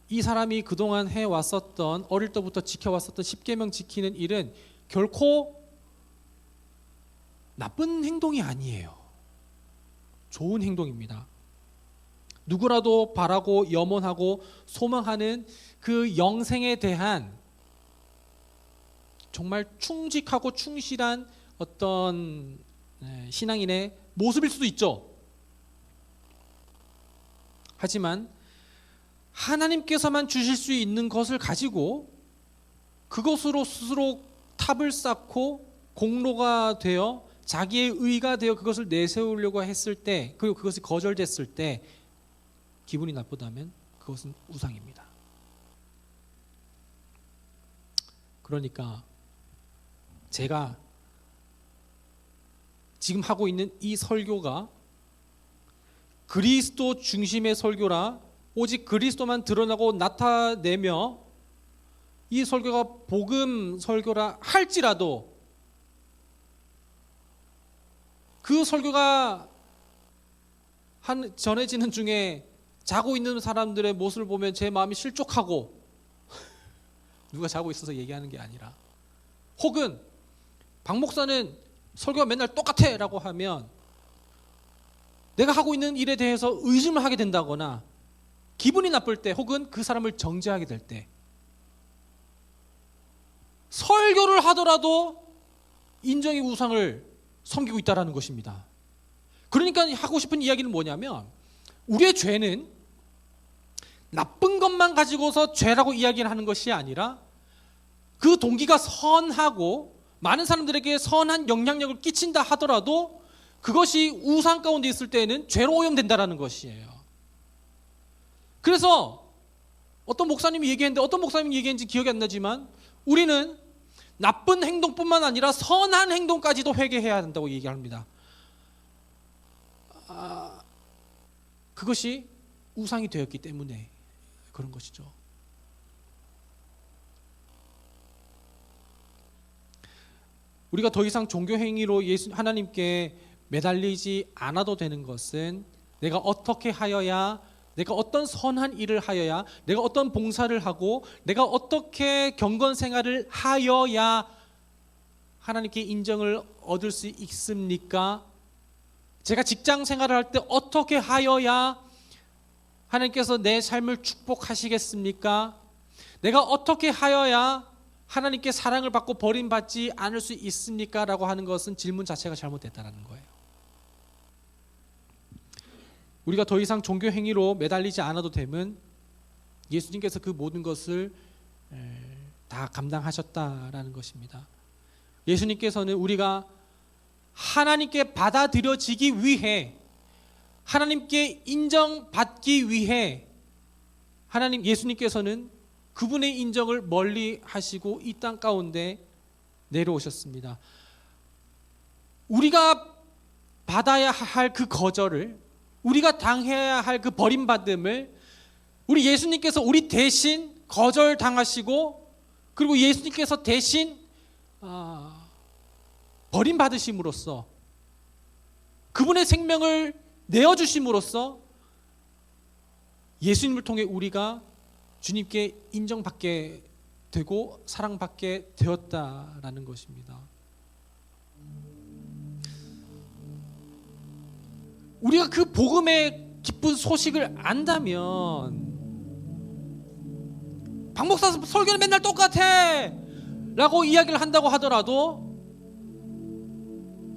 이 사람이 그동안 해왔었던 어릴 때부터 지켜왔었던 십계명 지키는 일은 결코 나쁜 행동이 아니에요. 좋은 행동입니다. 누구라도 바라고 염원하고 소망하는 그 영생에 대한 정말 충직하고 충실한 어떤 신앙인의 모습일 수도 있죠. 하지만 하나님께서만 주실 수 있는 것을 가지고 그것으로 스스로 탑을 쌓고 공로가 되어 자기의 의가 되어 그것을 내세우려고 했을 때, 그리고 그것이 거절됐을 때 기분이 나쁘다면 그것은 우상입니다. 그러니까 제가 지금 하고 있는 이 설교가 그리스도 중심의 설교라 오직 그리스도만 드러나고 나타내며 이 설교가 복음 설교라 할지라도 그 설교가 전해지는 중에 자고 있는 사람들의 모습을 보면 제 마음이 실족하고 누가 자고 있어서 얘기하는 게 아니라, 혹은 박 목사는 설교가 맨날 똑같아 라고 하면 내가 하고 있는 일에 대해서 의심을 하게 된다거나 기분이 나쁠 때 혹은 그 사람을 정죄하게 될 때 설교를 하더라도 인정의 우상을 섬기고 있다는 것입니다. 그러니까 하고 싶은 이야기는 뭐냐면 우리의 죄는 나쁜 것만 가지고서 죄라고 이야기를 하는 것이 아니라 그 동기가 선하고 많은 사람들에게 선한 영향력을 끼친다 하더라도 그것이 우상 가운데 있을 때에는 죄로 오염된다는 것이에요. 그래서 어떤 목사님이 얘기했는데 어떤 목사님이 얘기했는지 기억이 안 나지만 우리는 나쁜 행동뿐만 아니라 선한 행동까지도 회개해야 한다고 얘기합니다. 그것이 우상이 되었기 때문에 그런 것이죠. 우리가 더 이상 종교 행위로 하나님께 매달리지 않아도 되는 것은 내가 어떻게 하여야, 내가 어떤 선한 일을 하여야, 내가 어떤 봉사를 하고 내가 어떻게 경건 생활을 하여야 하나님께 인정을 얻을 수 있습니까? 제가 직장 생활을 할 때 어떻게 하여야 하나님께서 내 삶을 축복하시겠습니까? 내가 어떻게 하여야 하나님께 사랑을 받고 버림받지 않을 수 있습니까? 라고 하는 것은 질문 자체가 잘못됐다는 거예요. 우리가 더 이상 종교 행위로 매달리지 않아도 됨은 예수님께서 그 모든 것을 다 감당하셨다라는 것입니다. 예수님께서는 우리가 하나님께 받아들여지기 위해, 하나님께 인정받기 위해 예수님께서는 그분의 인정을 멀리 하시고 이 땅 가운데 내려오셨습니다. 우리가 받아야 할 그 거절을, 우리가 당해야 할 그 버림받음을 우리 예수님께서 우리 대신 거절당하시고, 그리고 예수님께서 대신 버림받으심으로써, 그분의 생명을 내어주심으로써 예수님을 통해 우리가 주님께 인정받게 되고 사랑받게 되었다라는 것입니다. 우리가 그 복음의 기쁜 소식을 안다면, 박 목사 설교는 맨날 똑같아 라고 이야기를 한다고 하더라도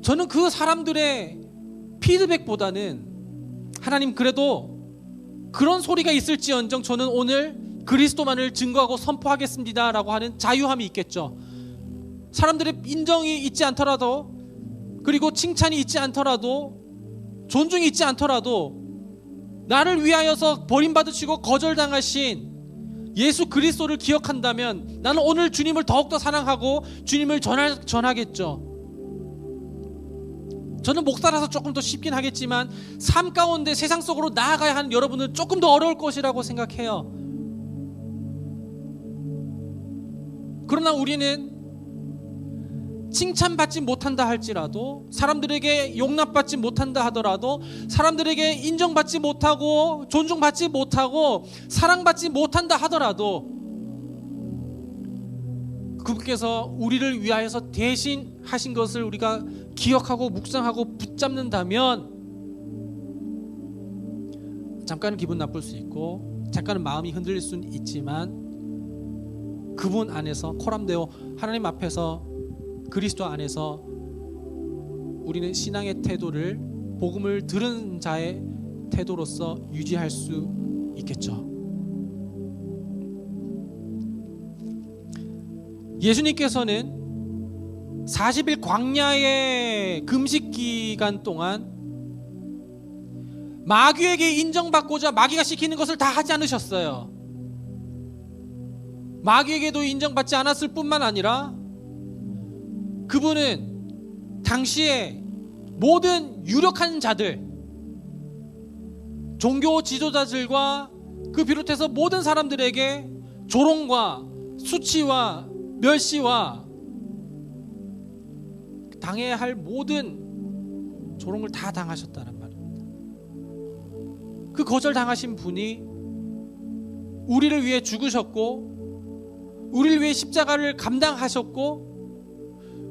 저는 그 사람들의 피드백보다는 하나님 그래도 그런 소리가 있을지언정 저는 오늘 그리스도만을 증거하고 선포하겠습니다 라고 하는 자유함이 있겠죠. 사람들의 인정이 있지 않더라도, 그리고 칭찬이 있지 않더라도, 존중이 있지 않더라도 나를 위하여서 버림받으시고 거절당하신 예수 그리스도를 기억한다면 나는 오늘 주님을 더욱더 사랑하고 주님을 전하겠죠. 저는 목사라서 조금 더 쉽긴 하겠지만 삶 가운데 세상 속으로 나아가야 하는 여러분은 조금 더 어려울 것이라고 생각해요. 그러나 우리는 칭찬받지 못한다 할지라도, 사람들에게 용납받지 못한다 하더라도, 사람들에게 인정받지 못하고 존중받지 못하고 사랑받지 못한다 하더라도 그분께서 우리를 위하여서 대신 하신 것을 우리가 기억하고 묵상하고 붙잡는다면 잠깐은 기분 나쁠 수 있고 잠깐은 마음이 흔들릴 수는 있지만 그분 안에서 코람데오 하나님 앞에서 그리스도 안에서 우리는 신앙의 태도를 복음을 들은 자의 태도로서 유지할 수 있겠죠. 예수님께서는 40일 광야의 금식 기간 동안 마귀에게 인정받고자 마귀가 시키는 것을 다 하지 않으셨어요. 마귀에게도 인정받지 않았을 뿐만 아니라 그분은 당시에 모든 유력한 자들, 종교 지도자들과 그 비롯해서 모든 사람들에게 조롱과 수치와 멸시와 당해야 할 모든 조롱을 다 당하셨다는 말입니다. 그 거절당하신 분이 우리를 위해 죽으셨고 우리를 위해 십자가를 감당하셨고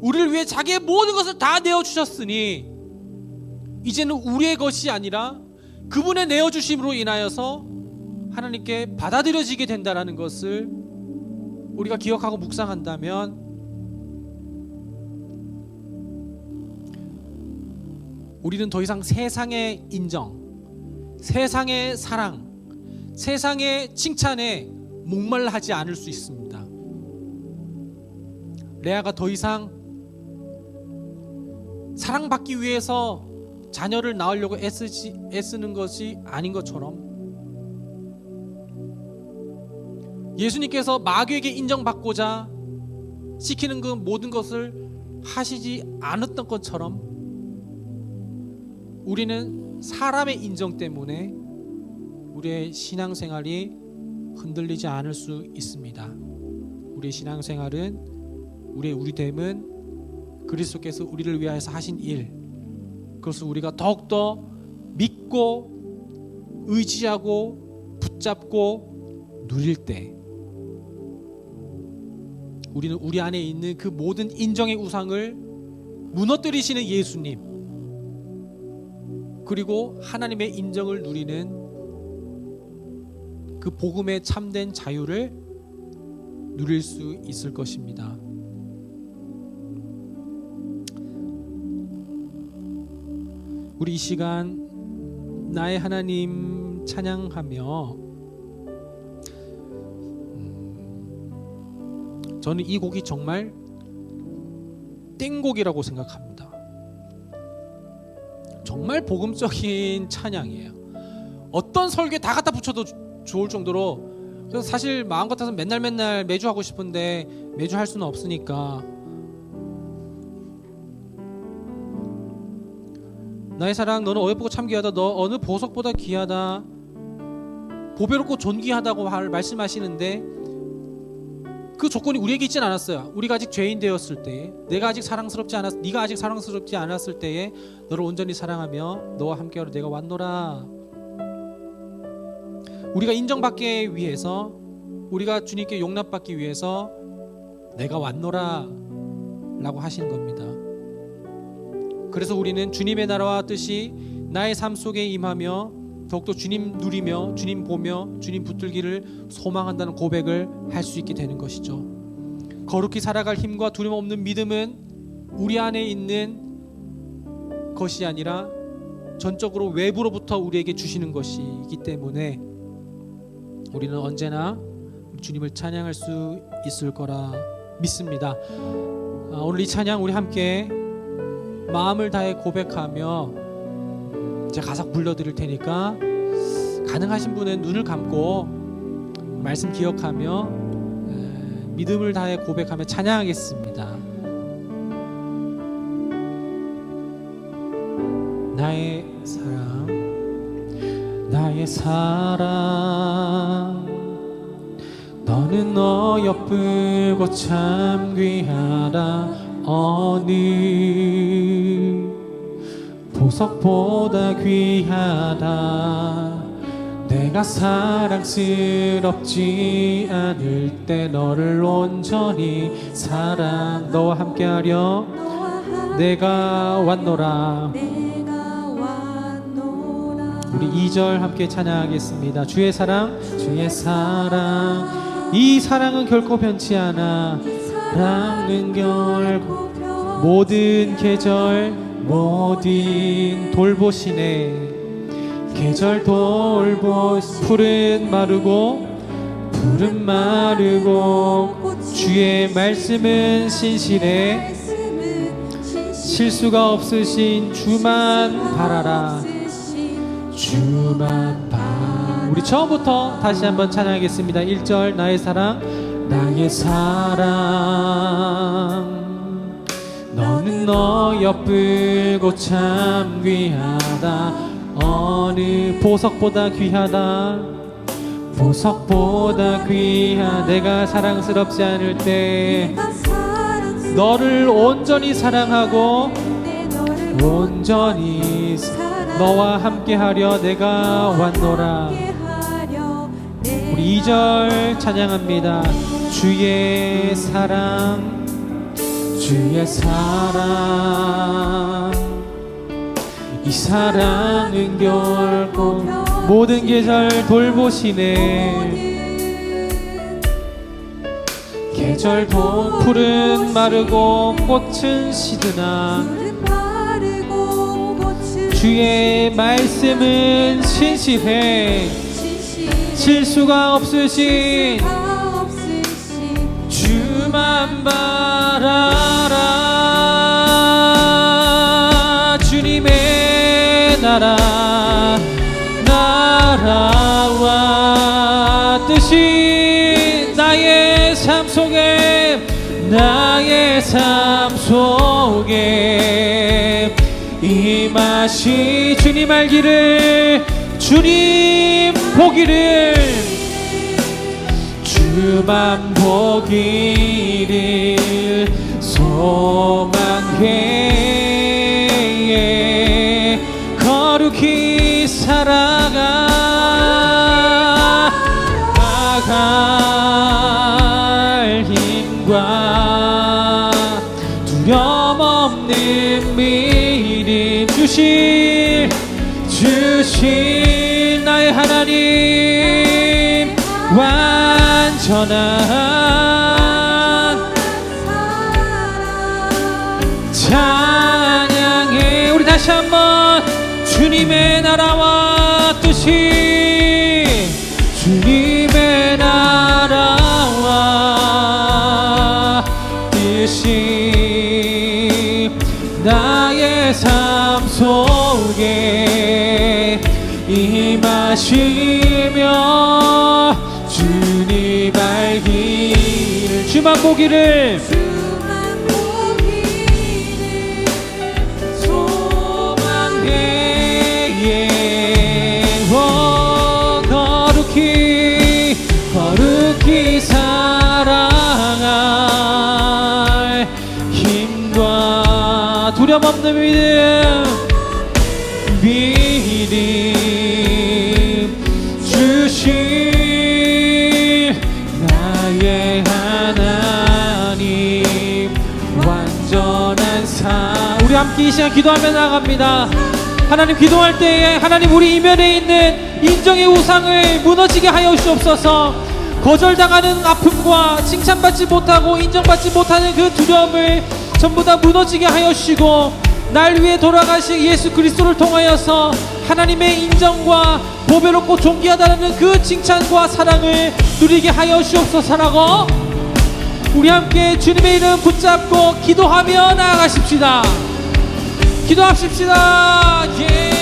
우리를 위해 자기의 모든 것을 다 내어주셨으니 이제는 우리의 것이 아니라 그분의 내어주심으로 인하여서 하나님께 받아들여지게 된다는 것을 우리가 기억하고 묵상한다면 우리는 더 이상 세상의 인정, 세상의 사랑, 세상의 칭찬에 목말라하지 않을 수 있습니다. 레아가 더 이상 사랑받기 위해서 자녀를 낳으려고 애쓰는 것이 아닌 것처럼 예수님께서 마귀에게 인정받고자 시키는 그 모든 것을 하시지 않았던 것처럼 우리는 사람의 인정 때문에 우리의 신앙생활이 흔들리지 않을 수 있습니다. 우리의 신앙생활은 우리 됨은 그리스도께서 우리를 위하여서 하신 일, 그것을 우리가 더욱더 믿고 의지하고 붙잡고 누릴 때 우리는 우리 안에 있는 그 모든 인정의 우상을 무너뜨리시는 예수님, 그리고 하나님의 인정을 누리는 그 복음의 참된 자유를 누릴 수 있을 것입니다. 우리 이 시간 나의 하나님 찬양하며 저는 이 곡이 정말 땡곡이라고 생각합니다. 정말 복음적인 찬양이에요. 어떤 설교에 다 갖다 붙여도 좋을 정도로, 그래서 사실 마음 같아서 맨날 매주 하고 싶은데 매주 할 수는 없으니까 나의 사랑 너는 어여쁘고 참 귀하다. 너 어느 보석보다 귀하다. 보배롭고 존귀하다고 말씀하시는데 그 조건이 우리에게 있진 않았어요. 우리가 아직 죄인 되었을 때에, 네가 아직 사랑스럽지 않았을 때에 너를 온전히 사랑하며 너와 함께하러 내가 왔노라. 우리가 인정받기 위해서, 우리가 주님께 용납받기 위해서 내가 왔노라 라고 하시는 겁니다. 그래서 우리는 주님의 나라와 뜻이 나의 삶 속에 임하며 더욱더 주님 누리며 주님 보며 주님 붙들기를 소망한다는 고백을 할 수 있게 되는 것이죠. 거룩히 살아갈 힘과 두려움 없는 믿음은 우리 안에 있는 것이 아니라 전적으로 외부로부터 우리에게 주시는 것이기 때문에 우리는 언제나 주님을 찬양할 수 있을 거라 믿습니다. 오늘 이 찬양 우리 함께 마음을 다해 고백하며 제가 가사 불러드릴 테니까 가능하신 분은 눈을 감고 말씀 기억하며 믿음을 다해 고백하며 찬양하겠습니다. 나의 사랑 너는 어여쁘고 참 귀하다. 어느 보석보다 귀하다. 내가 사랑스럽지 않을 때 너를 온전히 너와 함께하려 내가 왔노라. 우리 2절 함께 찬양하겠습니다. 주의 사랑 이 사랑은 결코 변치 않아. 사랑은 결코 모든 계절 모든 돌보시네. 계절 푸른 마르고 주의 말씀은 신실해. 실수가 없으신 주만 바라라. 우리 처음부터 다시 한번 찬양하겠습니다. 1절 나의 사랑 너는 어여쁘고 참 귀하다. 어느 보석보다 귀하다. 내가 사랑스럽지 않을 때 너를 온전히 사랑하고 온전히 너와 함께하려 내가 왔노라. 우리 2절 찬양합니다. 주의 사랑 이 사랑은 결코 모든 계절 돌보시네. 계절도 푸른 마르고 꽃은 시드나 주의 말씀은 신실해. 실수가 없으신 주만 바라라. 주님의 나라와 뜻이 나의 삶 속에 임하시. 주님 알기를 주님 보기를 주만 보기를 소망해. 거룩히 살아갈 힘과 두려움 없는 믿음 주실 나의 하나님 완전한 우리 다시 한번 주님의 나라와 뜻이, 주님의 나라와 뜻이 나의 삶 속에 임하시며 주님 알기를, 주만 보기를 거룩히 사랑할 힘과 두려움 없는 믿음 주실 나의 하나님 완전한 삶. 우리 함께 이 시간 기도하며 나아갑니다. 하나님, 기도할 때에 하나님 우리 이면에 있는 인정의 우상을 무너지게 하여 주옵소서. 거절당하는 아픔과 칭찬받지 못하고 인정받지 못하는 그 두려움을 전부 다 무너지게 하여 주시고, 날 위해 돌아가신 예수 그리스도를 통하여서 하나님의 인정과 보배롭고 존귀하다는 그 칭찬과 사랑을 누리게 하여 주옵소서라고 우리 함께 주님의 이름 붙잡고 기도하며 나아가십시다. 기도합시다. 하나님.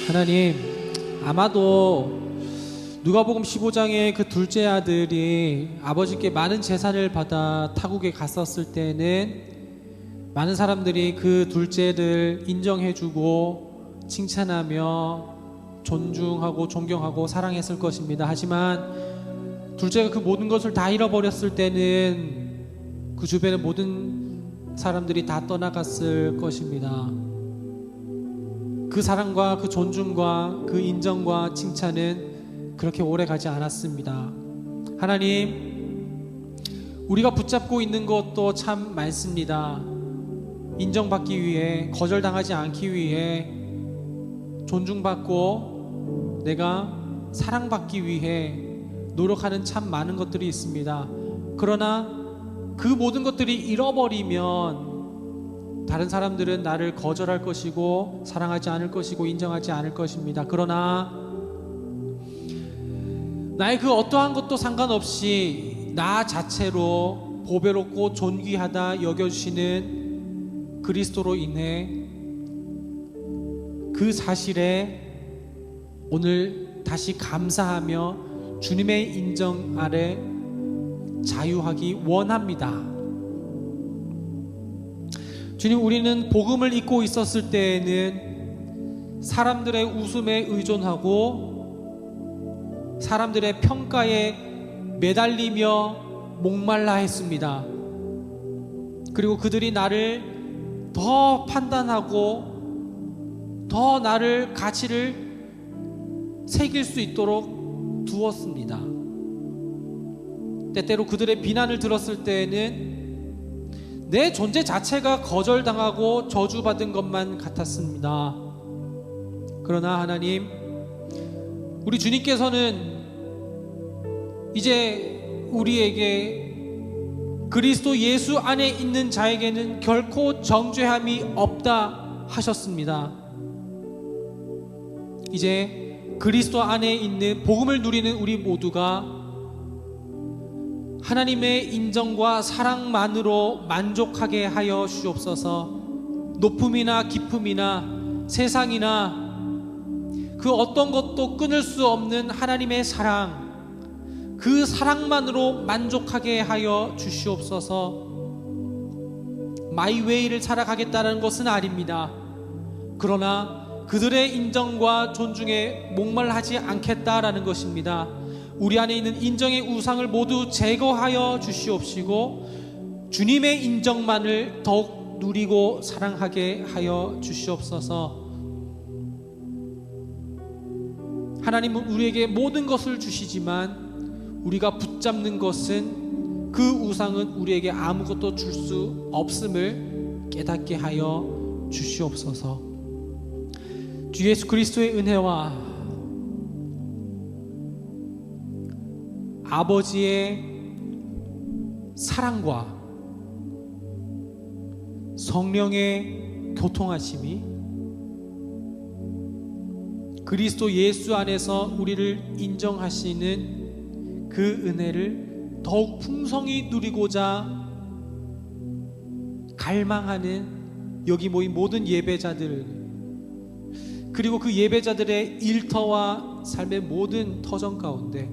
하나님, 아마도 누가복음 15장의 그 둘째 아들이 아버지께 많은 재산을 받아 타국에 갔었을 때는 많은 사람들이 그 둘째를 인정해주고 칭찬하며 존중하고 존경하고 사랑했을 것입니다. 하지만 둘째가 그 모든 것을 다 잃어버렸을 때는 그 주변의 모든 사람들이 다 떠나갔을 것입니다. 그 사랑과 그 존중과 그 인정과 칭찬은 그렇게 오래 가지 않았습니다. 하나님, 우리가 붙잡고 있는 것도 참 많습니다. 인정받기 위해, 거절당하지 않기 위해, 존중받고 내가 사랑받기 위해 노력하는 참 많은 것들이 있습니다. 그러나 그 모든 것들이 잃어버리면 다른 사람들은 나를 거절할 것이고 사랑하지 않을 것이고 인정하지 않을 것입니다. 그러나 나의 그 어떠한 것도 상관없이 나 자체로 보배롭고 존귀하다 여겨주시는 그리스도로 인해 그 사실에 오늘 다시 감사하며 주님의 인정 아래 자유하기 원합니다. 주님, 우리는 복음을 잊고 있었을 때에는 사람들의 웃음에 의존하고 사람들의 평가에 매달리며 목말라 했습니다. 그리고 그들이 나를 더 판단하고 더 나를 가치를 새길 수 있도록 두었습니다. 때때로 그들의 비난을 들었을 때에는 내 존재 자체가 거절당하고 저주받은 것만 같았습니다. 그러나 하나님, 우리 주님께서는 이제 우리에게 그리스도 예수 안에 있는 자에게는 결코 정죄함이 없다 하셨습니다. 이제 그리스도 안에 있는 복음을 누리는 우리 모두가 하나님의 인정과 사랑만으로 만족하게 하여 주옵소서. 높음이나 깊음이나 세상이나 그 어떤 것도 끊을 수 없는 하나님의 사랑, 그 사랑만으로 만족하게 하여 주시옵소서. 마이 웨이를 살아가겠다는 것은 아닙니다. 그러나 그들의 인정과 존중에 목말하지 않겠다라는 것입니다. 우리 안에 있는 인정의 우상을 모두 제거하여 주시옵시고 주님의 인정만을 더욱 누리고 사랑하게 하여 주시옵소서. 하나님은 우리에게 모든 것을 주시지만 우리가 붙잡는 것은, 그 우상은 우리에게 아무것도 줄 수 없음을 깨닫게 하여 주시옵소서. 주 예수 그리스도의 은혜와 아버지의 사랑과 성령의 교통하심이 그리스도 예수 안에서 우리를 인정하시는 그 은혜를 더욱 풍성히 누리고자 갈망하는 여기 모인 모든 예배자들, 그리고 그 예배자들의 일터와 삶의 모든 터전 가운데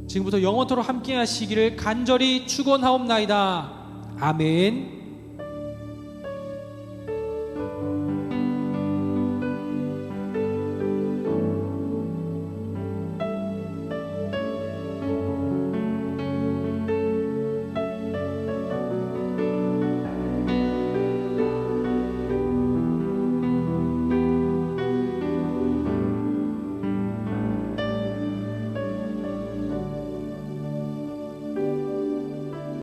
지금부터 영원토록 함께 하시기를 간절히 축원하옵나이다. 아멘.